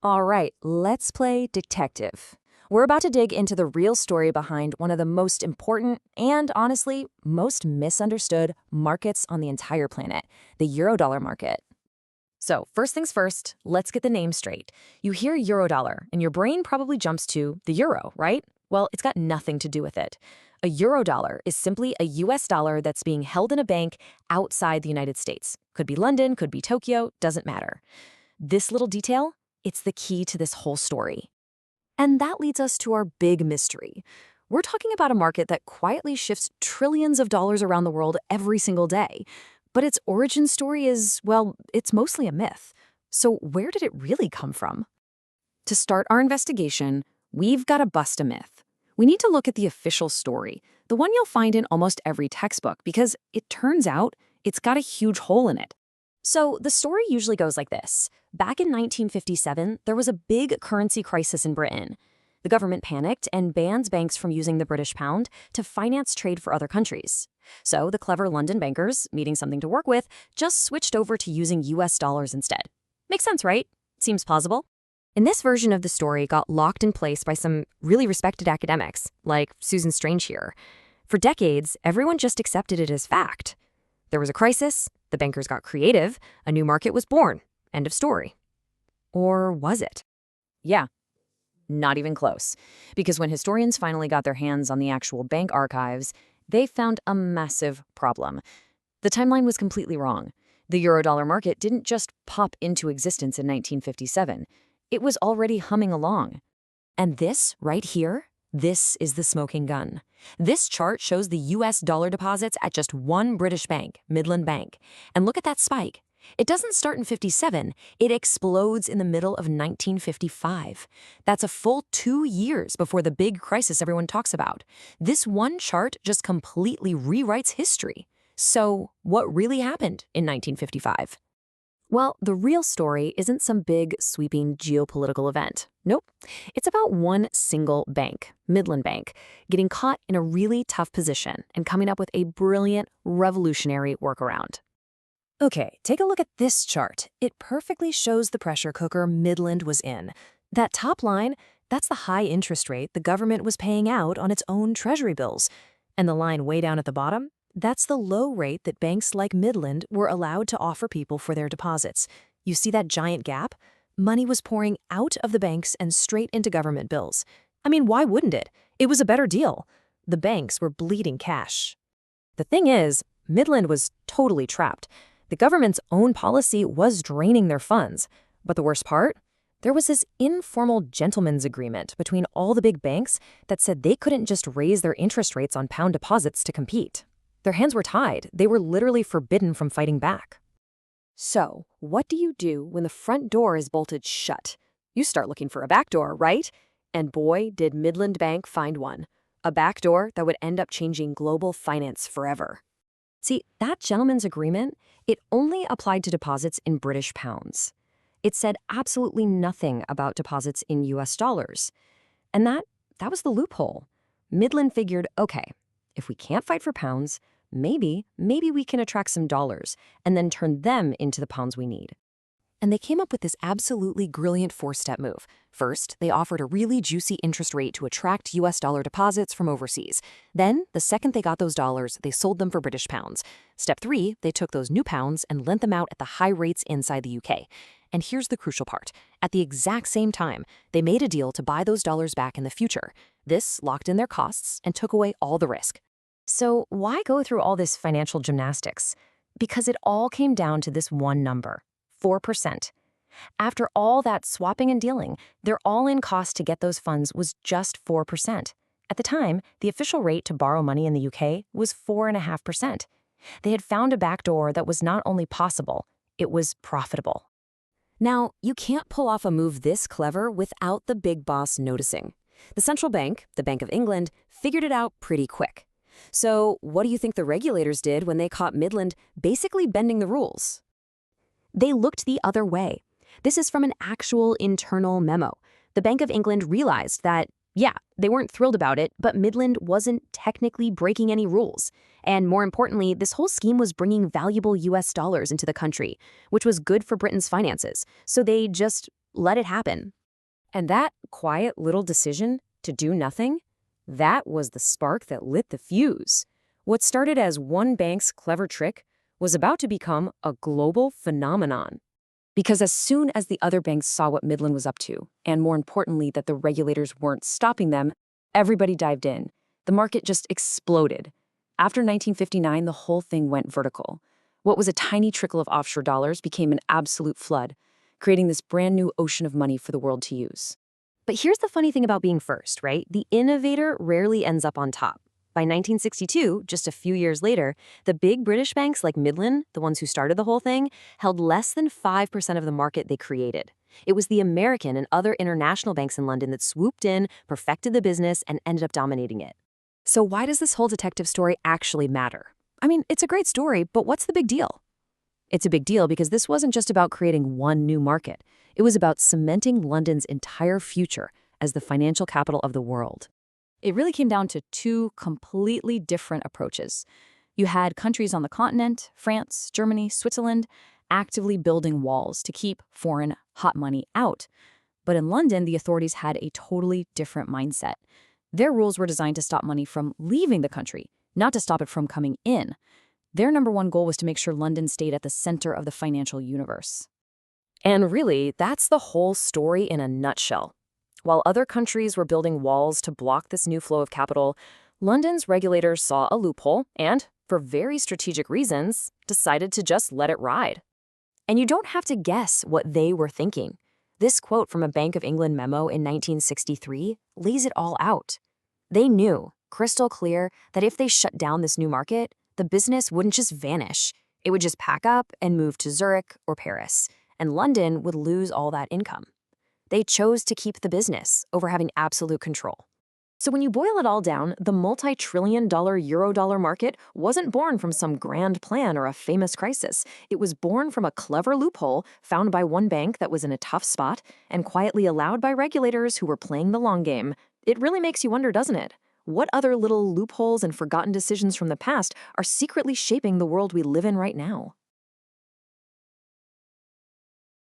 All right, let's play detective. We're about to dig into the real story behind one of the most important and, honestly, most misunderstood markets on the entire planet, the Eurodollar market. So, first things first, let's get the name straight. You hear Eurodollar, and your brain probably jumps to the euro, right? Well, it's got nothing to do with it. A Eurodollar is simply a US dollar that's being held in a bank outside the United States. Could be London, could be Tokyo, doesn't matter. This little detail, it's the key to this whole story. And that leads us to our big mystery. We're talking about a market that quietly shifts trillions of dollars around the world every single day. But its origin story is, well, it's mostly a myth. So where did it really come from? To start our investigation, we've got to bust a myth. We need to look at the official story, the one you'll find in almost every textbook, because it turns out it's got a huge hole in it. So the story usually goes like this. Back in 1957, there was a big currency crisis in Britain. The government panicked and banned banks from using the British pound to finance trade for other countries. So the clever London bankers, needing something to work with, just switched over to using US dollars instead. Makes sense, right? Seems plausible. And this version of the story got locked in place by some really respected academics, like Susan Strange here. For decades, everyone just accepted it as fact. There was a crisis, the bankers got creative, a new market was born. End of story. Or was it? Yeah, not even close. Because when historians finally got their hands on the actual bank archives, they found a massive problem. The timeline was completely wrong. The Eurodollar market didn't just pop into existence in 1957. It was already humming along. And this, right here, this is the smoking gun. This chart shows the US dollar deposits at just one British bank, Midland Bank. And look at that spike. It doesn't start in 57, it explodes in the middle of 1955. That's a full 2 years before the big crisis everyone talks about. This one chart just completely rewrites history. So, what really happened in 1955? Well, the real story isn't some big, sweeping geopolitical event. Nope. It's about one single bank, Midland Bank, getting caught in a really tough position and coming up with a brilliant, revolutionary workaround. Okay, take a look at this chart. It perfectly shows the pressure cooker Midland was in. That top line, that's the high interest rate the government was paying out on its own treasury bills. And the line way down at the bottom, that's the low rate that banks like Midland were allowed to offer people for their deposits. You see that giant gap? Money was pouring out of the banks and straight into government bills. I mean, why wouldn't it? It was a better deal. The banks were bleeding cash. The thing is, Midland was totally trapped. The government's own policy was draining their funds. But the worst part? There was this informal gentleman's agreement between all the big banks that said they couldn't just raise their interest rates on pound deposits to compete. Their hands were tied. They were literally forbidden from fighting back. So, what do you do when the front door is bolted shut? You start looking for a back door, right? And boy, did Midland Bank find one. A back door that would end up changing global finance forever. See, that gentleman's agreement, it only applied to deposits in British pounds. It said absolutely nothing about deposits in US dollars. And that was the loophole. Midland figured, okay, if we can't fight for pounds, maybe we can attract some dollars and then turn them into the pounds we need. And they came up with this absolutely brilliant four-step move. First, they offered a really juicy interest rate to attract US dollar deposits from overseas. Then, the second they got those dollars, they sold them for British pounds. Step 3, they took those new pounds and lent them out at the high rates inside the UK. And here's the crucial part. At the exact same time, they made a deal to buy those dollars back in the future. This locked in their costs and took away all the risk. So why go through all this financial gymnastics? Because it all came down to this one number. 4%. After all that swapping and dealing, their all-in cost to get those funds was just 4%. At the time, the official rate to borrow money in the UK was 4.5%. They had found a backdoor that was not only possible, it was profitable. Now, you can't pull off a move this clever without the big boss noticing. The central bank, the Bank of England, figured it out pretty quick. So, what do you think the regulators did when they caught Midland basically bending the rules? They looked the other way. This is from an actual internal memo. The Bank of England realized that, yeah, they weren't thrilled about it, but Midland wasn't technically breaking any rules. And more importantly, this whole scheme was bringing valuable US dollars into the country, which was good for Britain's finances. So they just Let it happen. And that quiet little decision to do nothing, that was the spark that lit the fuse. What started as one bank's clever trick was about to become a global phenomenon. Because as soon as the other banks saw what Midland was up to, and more importantly, that the regulators weren't stopping them, everybody dived in. The market just exploded. After 1959, the whole thing went vertical. What was a tiny trickle of offshore dollars became an absolute flood, creating this brand new ocean of money for the world to use. But here's the funny thing about being first, right? The innovator rarely ends up on top. By 1962, just a few years later, the big British banks like Midland, the ones who started the whole thing, held less than 5% of the market they created. It was the American and other international banks in London that swooped in, perfected the business, and ended up dominating it. So why does this whole detective story actually matter? I mean, it's a great story, but what's the big deal? It's a big deal because this wasn't just about creating one new market. It was about cementing London's entire future as the financial capital of the world. It really came down to two completely different approaches. You had countries on the continent, France, Germany, Switzerland, actively building walls to keep foreign hot money out. But in London, the authorities had a totally different mindset. Their rules were designed to stop money from leaving the country, not to stop it from coming in. Their number one goal was to make sure London stayed at the center of the financial universe. And really, that's the whole story in a nutshell. While other countries were building walls to block this new flow of capital, London's regulators saw a loophole and, for very strategic reasons, decided to just let it ride. And you don't have to guess what they were thinking. This quote from a Bank of England memo in 1963 lays it all out. They knew, crystal clear, that if they shut down this new market, the business wouldn't just vanish. It would just pack up and move to Zurich or Paris, and London would lose all that income. They chose to keep the business over having absolute control. So when you boil it all down, the multi-trillion-dollar Eurodollar market wasn't born from some grand plan or a famous crisis. It was born from a clever loophole found by one bank that was in a tough spot and quietly allowed by regulators who were playing the long game. It really makes you wonder, doesn't it? What other little loopholes and forgotten decisions from the past are secretly shaping the world we live in right now?